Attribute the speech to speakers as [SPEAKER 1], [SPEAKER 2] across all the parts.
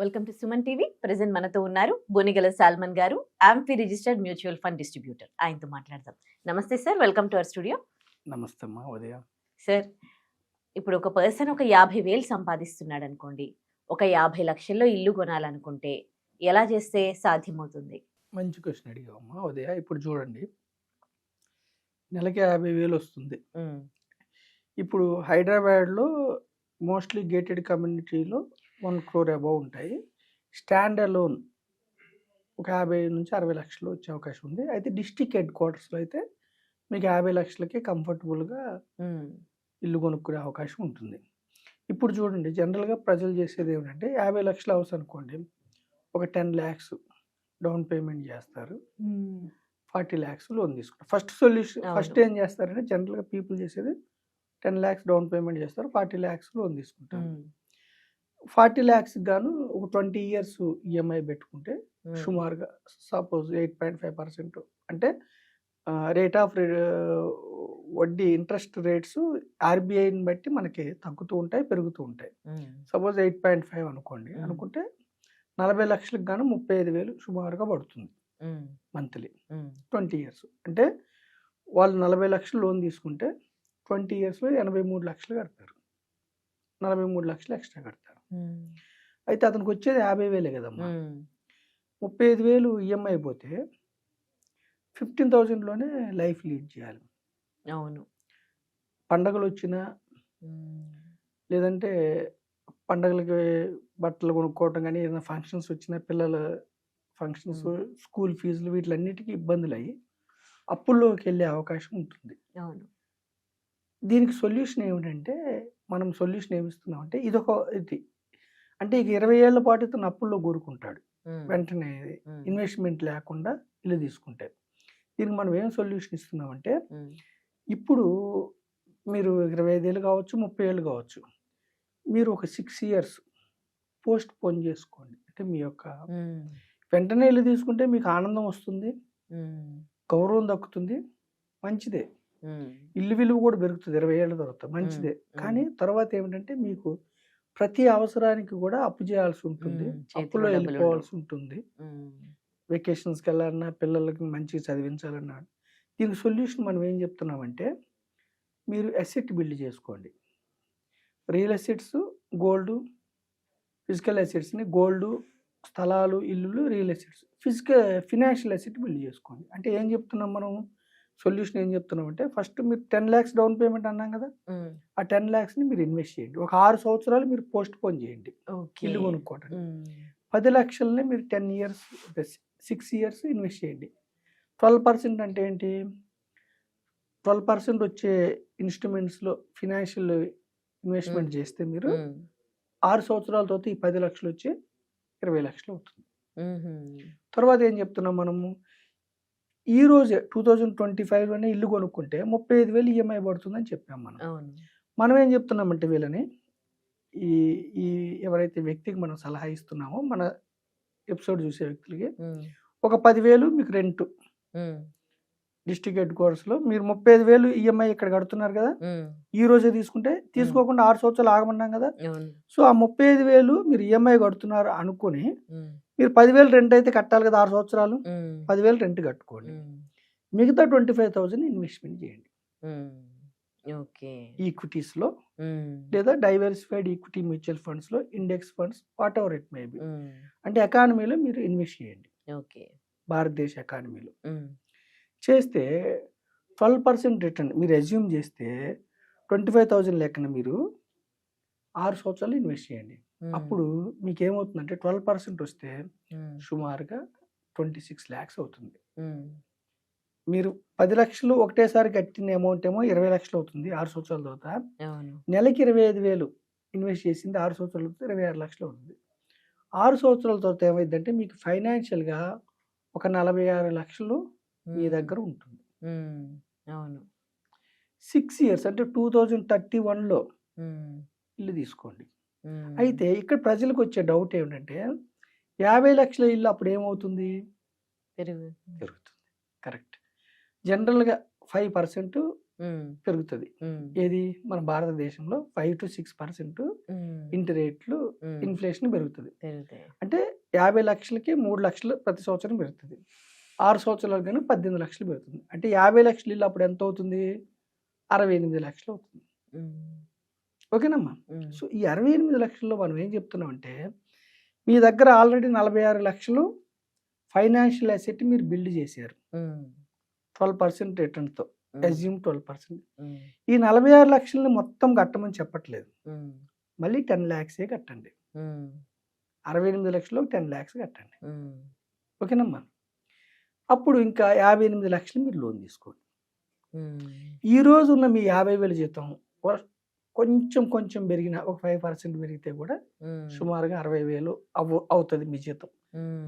[SPEAKER 1] Welcome to Suman TV. Present మనతో ఉన్నారు Bonigala salmon గారు, amphi registered mutual fund distributor. ఆయనతో మాట్లాడదాం. నమస్తే sir, welcome to our studio.
[SPEAKER 2] నమస్తే అమ్మా ఉదయం.
[SPEAKER 1] సార్, ఇప్పుడు ఒక పర్సన్ ఒక 50,000 సంపాదిస్తున్నాడు అనుకోండి, ఒక 50 లక్షల్లో ఇల్లు కొనాలనుకుంటే ఎలా చేస్తే సాధ్యమవుతుంది?
[SPEAKER 2] మంచి క్వశ్చన్ అడిగావమ్మా ఉదయ. ఇప్పుడు చూడండి, నెలకి 50,000 వస్తుంది. ఇప్పుడు హైదరాబాద్లో మోస్ట్లీ గేటెడ్ కమ్యూనిటీలో 1 crore అబౌవ్ ఉంటాయి. స్టాండ్ అలోన్ ఒక 50 నుంచి 60 లక్షలు వచ్చే అవకాశం ఉంది. అయితే డిస్ట్రిక్ట్ హెడ్ క్వార్టర్స్లో అయితే మీకు 50 లక్షలకే కంఫర్టబుల్గా ఇల్లు కొనుక్కునే అవకాశం ఉంటుంది. ఇప్పుడు చూడండి, జనరల్గా ప్రజలు చేసేది ఏమిటంటే 50 లక్షలు హౌస్ అనుకోండి, ఒక 10 lakhs డౌన్ పేమెంట్ చేస్తారు, 40 lakhs లోన్ తీసుకుంటారు. ఫస్ట్ ఏం చేస్తారంటే జనరల్గా పీపుల్ చేసేది 10 lakhs డౌన్ పేమెంట్ చేస్తారు, 40 lakhs లోన్ తీసుకుంటారు. 40 lakhs గాను ఒక 20 years ఈఎంఐ పెట్టుకుంటే సుమారుగా సపోజ్ 8.5% అంటే రేట్ ఆఫ్ వడ్డీ ఇంట్రెస్ట్ రేట్స్ ఆర్బీఐని బట్టి మనకి తగ్గుతూ ఉంటాయి, పెరుగుతూ ఉంటాయి. సపోజ్ 8.5 అనుకోండి, అనుకుంటే 40 లక్షలకు గాను 35,000 సుమారుగా పడుతుంది మంత్లీ 20 years. అంటే వాళ్ళు 40 లక్షలు లోన్ తీసుకుంటే 20 yearsలో 83 లక్షలు కడతారు, 43 లక్షలు ఎక్స్ట్రా కడతారు. అయితే అతనికి వచ్చేది 50,000 కదమ్మా. 35,000 ఈఎంఐ అయిపోతే 15,000లోనే లైఫ్ లీడ్ చేయాలి.
[SPEAKER 1] అవును.
[SPEAKER 2] పండగలు వచ్చినా లేదంటే పండగలకి బట్టలు కొనుక్కోవటం కానీ, ఏదైనా ఫంక్షన్స్ వచ్చినా, పిల్లల ఫంక్షన్స్, స్కూల్ ఫీజులు, వీటిలన్నిటికీ ఇబ్బందులు అయ్యి అప్పుల్లోకి వెళ్ళే అవకాశం ఉంటుంది.
[SPEAKER 1] అవును.
[SPEAKER 2] దీనికి సొల్యూషన్ ఏమిటంటే, మనం సొల్యూషన్ ఏమిస్తున్నామంటే ఇది అంటే ఇక 20 ఏళ్ల పాటు ఇతను అప్పుల్లో కూరుకుంటాడు. వెంటనే ఇన్వెస్ట్మెంట్ లేకుండా ఇల్లు తీసుకుంటే దీనికి మనం ఏం సొల్యూషన్ ఇస్తున్నామంటే, ఇప్పుడు మీరు 25 ఏళ్ళు కావచ్చు, 30 ఏళ్ళు కావచ్చు, మీరు ఒక 6 years పోస్ట్ పోన్ చేసుకోండి. అంటే మీ యొక్క వెంటనే ఇల్లు తీసుకుంటే మీకు ఆనందం వస్తుంది, గౌరవం దక్కుతుంది, మంచిదే. ఇల్లు విలువ కూడా పెరుగుతుంది 20 ఏళ్ళ తర్వాత, మంచిదే. కానీ తర్వాత ఏమిటంటే మీకు ప్రతి అవసరానికి కూడా అప్పు చేయాల్సి ఉంటుంది, అప్పులో వెళ్ళిపోవాల్సి ఉంటుంది. వెకేషన్స్కి వెళ్ళాలన్నా, పిల్లలకి మంచిగా చదివించాలన్నా. దీనికి సొల్యూషన్ మనం ఏం చెప్తున్నామంటే, మీరు అసెట్ బిల్డ్ చేసుకోండి. రియల్ అసెట్స్, గోల్డ్, ఫిజికల్ అసెట్స్ని గోల్డ్, స్థలాలు, ఇల్లులు, real assets, financial asset build చేసుకోండి. అంటే ఏం చెప్తున్నాం మనం, సొల్యూషన్ ఏం చెప్తున్నాం అంటే, ఫస్ట్ మీరు 10 lakhs డౌన్ పేమెంట్ అన్నాం కదా, ఆ 10 lakhsని మీరు ఇన్వెస్ట్ చేయండి. ఒక 6 సంవత్సరాలు మీరు పోస్ట్ పోన్ చేయండి ఇల్లు కొనుక్కోవటానికి. 10 లక్షలని మీరు 10 years 6 years ఇన్వెస్ట్ చేయండి. 12% అంటే ఏంటి, 12% వచ్చే ఇన్స్ట్రుమెంట్స్లో ఫినాన్షియల్ ఇన్వెస్ట్మెంట్ చేస్తే మీరు 6 సంవత్సరాల తర్వాత ఈ 10 లక్షలు వచ్చి 20 లక్షలు అవుతుంది. తర్వాత ఏం చెప్తున్నాం మనము, ఈ రోజే 2025లోనే ఇల్లు కొనుక్కుంటే 35,000 ఈఎంఐ పడుతుందని చెప్పాం మనం. మనం ఏం చెప్తున్నామంటే వీళ్ళని, ఈ ఎవరైతే వ్యక్తికి మనం సలహా ఇస్తున్నామో, మన ఎపిసోడ్ చూసే వ్యక్తులకి ఒక 10,000 మీకు రెంట్ డిస్ట్రిక్ట్ హెడ్ క్వార్టర్స్లో, మీరు 35,000 ఈఎంఐ ఇక్కడ కడుతున్నారు కదా, ఈ రోజే తీసుకుంటే, తీసుకోకుండా 6 సంవత్సరాలు ఆగమన్నాం కదా. సో ఆ 35,000 మీరు ఈఎంఐ కడుతున్నారు అనుకుని, మీరు 10,000 రెంట్ అయితే కట్టాలి కదా 6 సంవత్సరాలు, 10,000 రెంట్ కట్టుకోండి, మిగతా 25,000 ఇన్వెస్ట్మెంట్ చేయండి ఈక్విటీస్లో, లేదా డైవర్సిఫైడ్ ఈక్విటీ మ్యూచువల్ ఫండ్స్లో, index funds, what ever it may be. అంటే ఎకానమీలో మీరు ఇన్వెస్ట్ చేయండి. భారతదేశ ఎకానమీలో చేస్తే 12% రిటర్న్ మీరు అజ్యూమ్ చేస్తే 25,000 లెక్కన మీరు 6 సంవత్సరాలు ఇన్వెస్ట్ చేయండి. అప్పుడు మీకు ఏమవుతుందంటే 12% వస్తే సుమారుగా 26 lakhs అవుతుంది. మీరు 10 లక్షలు ఒకటేసారి కట్టిన అమౌంట్ ఏమో 20 లక్షలు అవుతుంది 6 సంవత్సరాల తర్వాత. నెలకి 25,000 ఇన్వెస్ట్ చేసింది 6 సంవత్సరాల తర్వాత 26 లక్షలు అవుతుంది. 6 సంవత్సరాల తర్వాత ఏమైందంటే మీకు ఫైనాన్షియల్గా ఒక 46 లక్షలు మీ దగ్గర ఉంటుంది. 6 years అంటే 2031లో ఇల్లు తీసుకోండి. అయితే ఇక్కడ ప్రజలకు వచ్చే డౌట్ ఏమిటంటే, 50 లక్షల ఇల్లు అప్పుడు ఏమవుతుంది, పెరుగుతుంది. కరెక్ట్. జనరల్గా 5% పెరుగుతుంది. ఏది మన భారతదేశంలో 5 to 6% ఇంటి రేట్లు ఇన్ఫ్లేషన్ పెరుగుతుంది. అంటే 50 లక్షలకి 3 లక్షలు ప్రతి సంవత్సరం పెరుగుతుంది. 6 సంవత్సరాలు కానీ 18 లక్షలు పెరుగుతుంది. అంటే 50 లక్షలు ఇల్లు అప్పుడు ఎంత అవుతుంది? 68 లక్షలు అవుతుంది. ఓకేనమ్మా. సో ఈ 68 లక్షల్లో మనం ఏం చెప్తున్నామంటే మీ దగ్గర ఆల్రెడీ 46 లక్షలు ఫైనాన్షియల్ అసెట్ మీరు బిల్డ్ చేశారు 12% రిటర్న్తో. అజ్యూమ్ 12%. ఈ 46 లక్షలని మొత్తం కట్టమని చెప్పట్లేదు. మళ్ళీ 10 lakhs కట్టండి. 68 లక్షలు 10 lakhs కట్టండి. ఓకేనమ్మా. అప్పుడు ఇంకా 58 లక్షలు మీరు లోన్ తీసుకోండి. ఈ రోజు ఉన్న మీ 50,000 జీతం కొంచెం పెరిగిన ఒక 5% పెరిగితే కూడా సుమారుగా 60,000 అవుతుంది మీ జీతం.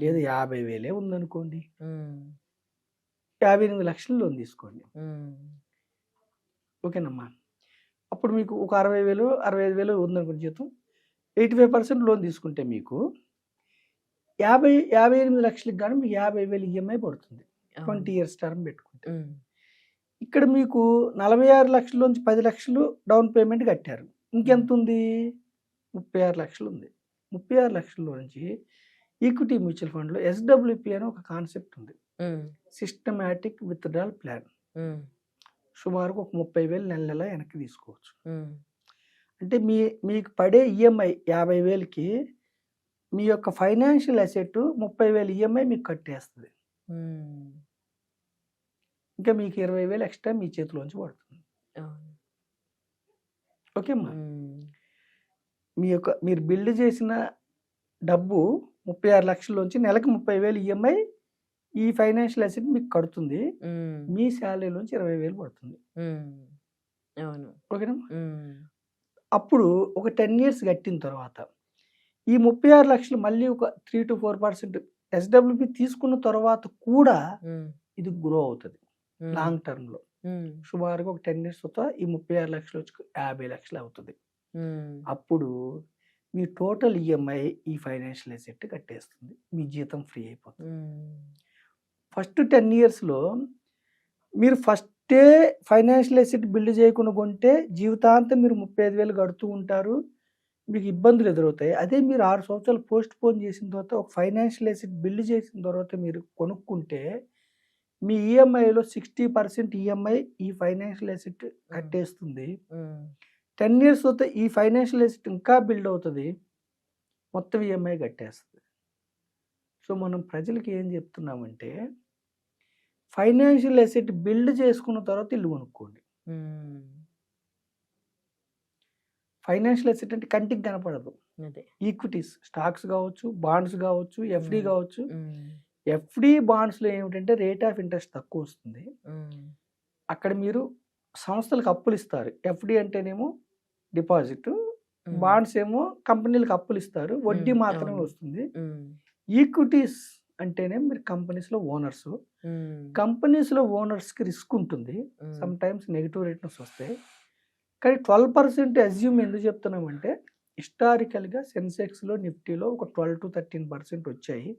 [SPEAKER 2] లేదా 50,000 ఉందనుకోండి, 58 లక్షలు లోన్ తీసుకోండి. ఓకేనమ్మా. అప్పుడు మీకు ఒక 60,000 65,000 ఉందనుకోండి జీతం, 85% లోన్ తీసుకుంటే మీకు 58 లక్షలకు కానీ మీకు 50,000 ఈఎంఐ పడుతుంది 20 years టర్మ్ పెట్టుకుంటే. ఇక్కడ మీకు 46 లక్షల్లోంచి 10 లక్షలు డౌన్ పేమెంట్ కట్టారు. ఇంకెంత ఉంది? 36 లక్షలు ఉంది. 36 లక్షల్లో నుంచి ఈక్విటీ మ్యూచువల్ ఫండ్లో SWP అని ఒక కాన్సెప్ట్ ఉంది, సిస్టమాటిక్ విత్డ్రాల్ ప్లాన్. సుమారుగా ఒక 30,000 నెల వెనక్కి తీసుకోవచ్చు. అంటే మీకు పడే ఈఎంఐ 50,000కి మీ యొక్క ఫైనాన్షియల్ అసెట్ 30,000 ఈఎంఐ మీకు కట్టేస్తుంది. ఇంకా మీకు 20,000 ఎక్స్ట్రా మీ చేతిలోంచి పడుతుంది. ఓకే అమ్మా. మీరు బిల్డ్ చేసిన డబ్బు 36 లక్షల్లోంచి నెలకు 30,000 ఈఎంఐ ఈ ఫైనాన్షియల్ అసెట్ మీకు కడుతుంది. మీ శాలరీలోంచి 20,000 పడుతుంది. ఓకేనా. అప్పుడు ఒక 10 years కట్టిన తర్వాత ఈ 36 లక్షలు మళ్ళీ ఒక 3 to 4% SWP తీసుకున్న తర్వాత కూడా ఇది గ్రో అవుతుంది లాంగ్ టర్మ్ లో. సుమారుగా ఒక 10 years తర్వాత ఈ 36 లక్షలు వచ్చి 50 లక్షలు అవుతుంది. అప్పుడు మీ టోటల్ ఈఎంఐ ఈ ఫైనాన్షియల్ అసెట్ కట్టేస్తుంది. మీ జీతం ఫ్రీ అయిపోతుంది. ఫస్ట్ 10 years లో మీరు ఫస్టే ఫైనాన్షియల్ అసెట్ బిల్డ్ చేయకుండా కొంటే జీవితాంతం మీరు 35,000 కడుతూ ఉంటారు, మీకు ఇబ్బందులు ఎదురవుతాయి. అదే మీరు 6 సంవత్సరాలు పోస్ట్ పోన్ చేసిన తర్వాత ఒక ఫైనాన్షియల్ అసెట్ బిల్డ్ చేసిన తర్వాత మీరు కొనుక్కుంటే మీ ఈఎంఐలో 60% ఈఎంఐ ఈ ఫైనాన్షియల్ అసెట్ కట్టేస్తుంది. 10 years తర్వాత ఈ ఫైనాన్షియల్ అసెట్ ఇంకా బిల్డ్ అవుతుంది, మొత్తం ఈఎంఐ కట్టేస్తుంది. సో మనం ప్రజలకి ఏం చెప్తున్నామంటే ఫైనాన్షియల్ అసెట్ బిల్డ్ చేసుకున్న తర్వాత ఇల్లు కొనుక్కోండి. ఫైనాన్షియల్ అసెట్ అంటే కంటికి కనపడదు. ఈక్విటీస్, స్టాక్స్ కావచ్చు, బాండ్స్ కావచ్చు, ఎఫ్డి కావచ్చు. ఎఫ్డి బాండ్స్లో ఏమిటంటే రేట్ ఆఫ్ ఇంట్రెస్ట్ తక్కువ వస్తుంది. అక్కడ మీరు సంస్థలకు అప్పులు ఇస్తారు. ఎఫ్డి అంటేనేమో డిపాజిట్, బాండ్స్ ఏమో కంపెనీలకు అప్పులు ఇస్తారు, వడ్డీ మాత్రమే వస్తుంది. ఈక్విటీస్ అంటేనే మీరు కంపెనీస్లో ఓనర్స్. కంపెనీస్లో ఓనర్స్కి రిస్క్ ఉంటుంది, సమ్ టైమ్స్ నెగిటివ్ రిటర్న్స్ వస్తాయి. కానీ 12% అజ్యూమ్ ఎందుకు చెప్తున్నామంటే హిస్టారికల్గా సెన్సెక్స్లో నిఫ్టీలో ఒక 12 to 13% వచ్చాయి.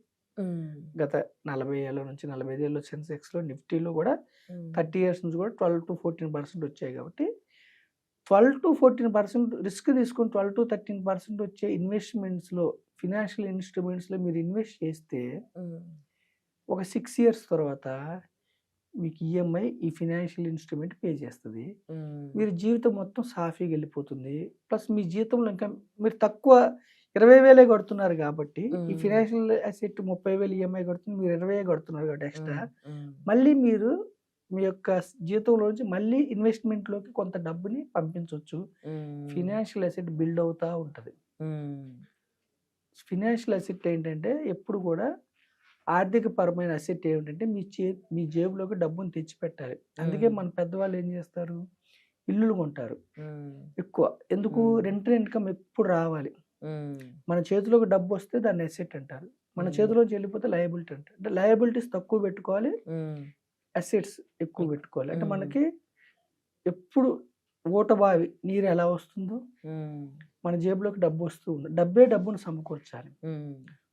[SPEAKER 2] గత 40 ఏళ్ళ నుంచి 45 ఏళ్ళు సెన్సెక్స్లో నిఫ్టీలో కూడా 30 years నుంచి కూడా 12 to 14% వచ్చాయి. కాబట్టి 12 to 14% రిస్క్ తీసుకుని 12 to 13% వచ్చే ఇన్వెస్ట్మెంట్స్లో, ఫినాన్షియల్ ఇన్స్ట్రుమెంట్స్లో మీరు ఇన్వెస్ట్ చేస్తే ఒక 6 years తర్వాత మీకు ఈఎంఐ ఈ ఫినాన్షియల్ ఇన్స్ట్రుమెంట్ పే చేస్తుంది. మీరు జీవితం మొత్తం సాఫీగా వెళ్ళిపోతుంది. ప్లస్ మీ జీతంలో ఇంకా మీరు తక్కువ 20,000 కడుతున్నారు కాబట్టి ఈ ఫినాన్షియల్ అసెట్ 30,000 ఈఎంఐ కడుతుంది, మీరు 20 కడుతున్నారు కాబట్టి ఎక్స్ట్రా మళ్ళీ మీరు మీ యొక్క జీతంలోంచి మళ్ళీ ఇన్వెస్ట్మెంట్లోకి కొంత డబ్బుని పంపించవచ్చు. ఫినాన్షియల్ అసెట్ బిల్డ్ అవుతూ ఉంటుంది. ఫినాన్షియల్ అసెట్ ఏంటంటే ఎప్పుడు కూడా ఆర్థిక పరమైన అసెట్ ఏమిటంటే మీ జేబులోకి డబ్బుని తెచ్చిపెట్టాలి. అందుకే మన పెద్దవాళ్ళు ఏం చేస్తారు, ఇల్లులు కొంటారు ఎక్కువ. ఎందుకు? రెంట్ ఇన్కమ్ ఎప్పుడు రావాలి. మన చేతిలోకి డబ్బు వస్తే దాన్ని అసెట్ అంటారు, మన చేతిలోంచి వెళ్ళిపోతే లయబిలిటీ అంటారు. అంటే లయబిలిటీస్ తక్కువ పెట్టుకోవాలి, అసెట్స్ ఎక్కువ పెట్టుకోవాలి. అంటే మనకి ఎప్పుడు ఊటబావి నీరు ఎలా వస్తుందో మన జేబులోకి డబ్బు వస్తూ ఉంది, డబ్బును సమకూర్చాలి.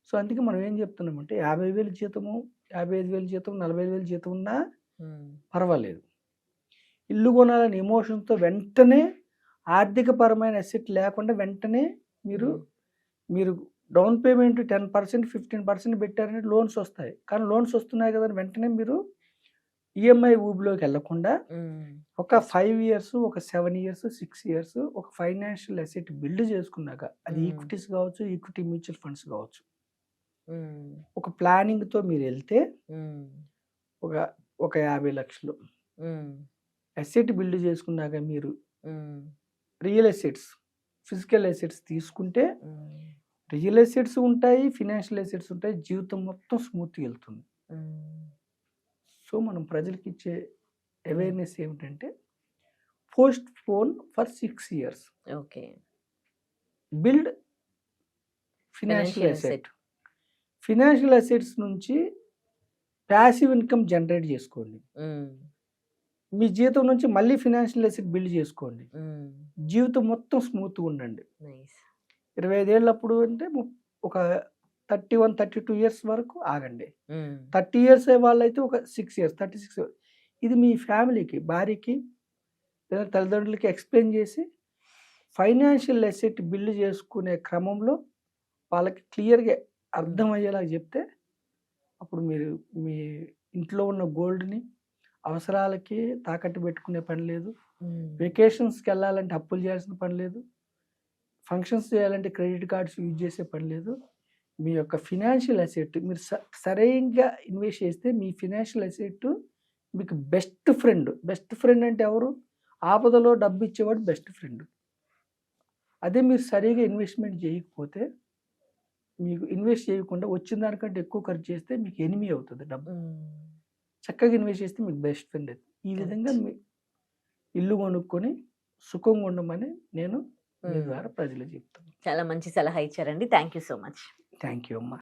[SPEAKER 2] సో అందుకే మనం ఏం చెప్తున్నామంటే 50,000 జీతము, 55,000 జీతం, 45,000 జీతం ఉన్నా పర్వాలేదు. ఇల్లు కొనాలని ఎమోషన్తో వెంటనే ఆర్థికపరమైన అసెట్ లేకుండా వెంటనే మీరు మీరు డౌన్ పేమెంట్ 10%, 15% పెట్టారంటే లోన్స్ వస్తాయి. కానీ లోన్స్ వస్తున్నాయి కదా అని వెంటనే మీరు ఈఎంఐ ఊబిలోకి వెళ్ళకుండా ఒక 5 ఇయర్స్, ఒక 7 ఇయర్స్, 6 ఇయర్స్ ఒక ఫైనాన్షియల్ అసెట్ బిల్డ్ చేసుకున్నాక, అది ఈక్విటీస్ కావచ్చు, ఈక్విటీ మ్యూచువల్ ఫండ్స్ కావచ్చు, ఒక ప్లానింగ్తో మీరు వెళ్తే ఒక ఒక 50 లక్షలు అసెట్ బిల్డ్ చేసుకున్నాక మీరు రియల్ ఎసెట్స్, ఫిజికల్ ఎసెట్స్ తీసుకుంటే రియల్ ఎసెట్స్ ఉంటాయి, ఫినాన్షియల్ ఎసెట్స్ ఉంటాయి, జీవితం మొత్తం స్మూత్గా వెళ్తుంది. సో మనం ప్రజలకు ఇచ్చే అవేర్నెస్ ఏమిటంటే post phone for 6 years,
[SPEAKER 1] okay,
[SPEAKER 2] build financial asset. Financial assets నుంచి ప్యాసివ్ ఇన్కమ్ జనరేట్ చేసుకోండి. మీ జీవితం నుంచి మళ్ళీ ఫినాన్షియల్ అసెట్ బిల్డ్ చేసుకోండి. జీవితం మొత్తం స్మూత్గా ఉండండి. 25 ఏళ్ళప్పుడు అంటే ఒక 31, 32 ఇయర్స్ వరకు ఆగండి. 30 ఇయర్స్ వాళ్ళైతే ఒక 6 ఇయర్స్, 36 ఇయర్స్. ఇది మీ ఫ్యామిలీకి, భార్యకి లేదా తల్లిదండ్రులకి ఎక్స్ప్లెయిన్ చేసి ఫైనాన్షియల్ అసెట్ బిల్డ్ చేసుకునే క్రమంలో వాళ్ళకి క్లియర్గా అర్థమయ్యేలాగా చెప్తే అప్పుడు మీరు మీ ఇంట్లో ఉన్న గోల్డ్ని అవసరాలకి తాకట్టు పెట్టుకునే పని లేదు. వెకేషన్స్కి వెళ్ళాలంటే అప్పులు చేయాల్సిన పని లేదు. ఫంక్షన్స్ చేయాలంటే క్రెడిట్ కార్డ్స్ యూజ్ చేసే పని లేదు. మీ యొక్క ఫినాన్షియల్ అసెట్ మీరు సరైనగా ఇన్వెస్ట్ చేస్తే మీ ఫినాన్షియల్ అసెట్ మీకు బెస్ట్ ఫ్రెండ్. బెస్ట్ ఫ్రెండ్ అంటే ఎవరు? ఆపదలో డబ్బు ఇచ్చేవాడు బెస్ట్ ఫ్రెండ్. అదే మీరు సరిగా ఇన్వెస్ట్మెంట్ చేయకపోతే, మీకు ఇన్వెస్ట్ చేయకుండా వచ్చిన దానికంటే ఎక్కువ ఖర్చు చేస్తే మీకు ఎనిమీ అవుతుంది డబ్బు. చక్కగా ఇన్వెస్ట్ చేస్తే మీకు బెస్ట్ ఫ్రెండ్ అవుతుంది. ఈ విధంగా మీ ఇల్లు కొనుక్కొని సుఖంగా ఉండమని నేను మీ ద్వారా ప్రజలు చెప్తాను.
[SPEAKER 1] చాలా మంచి సలహా ఇచ్చారండి. Thank you so much.
[SPEAKER 2] Thank you అమ్మా.